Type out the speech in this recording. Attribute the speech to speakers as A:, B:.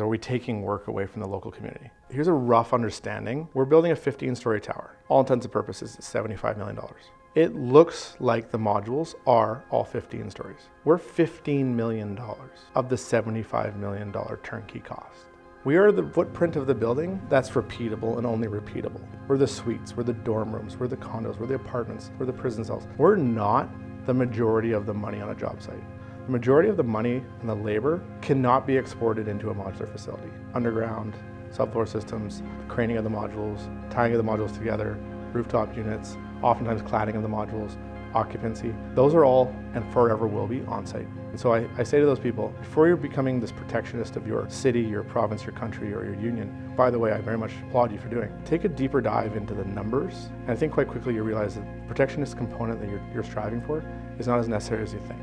A: Are we taking work away from the local community? Here's a rough understanding. We're building a 15-story tower. All intents and purposes, it's $75 million. It looks like the modules are all 15 stories. We're $15 million of the $75 million turnkey cost. We are the footprint of the building that's repeatable and only repeatable. We're the suites, we're the dorm rooms, we're the condos, we're the apartments, we're the prison cells. We're not the majority of the money on a job site. The majority of the money and the labor cannot be exported into a modular facility. Underground, subfloor systems, craning of the modules, tying of the modules together, rooftop units, oftentimes cladding of the modules, occupancy. Those are all and forever will be on-site. And so I say to those people, before you're becoming this protectionist of your city, your province, your country, or your union, by the way, I very much applaud you for doing, take a deeper dive into the numbers. And I think quite quickly you realize that the protectionist component that you're striving for is not as necessary as you think.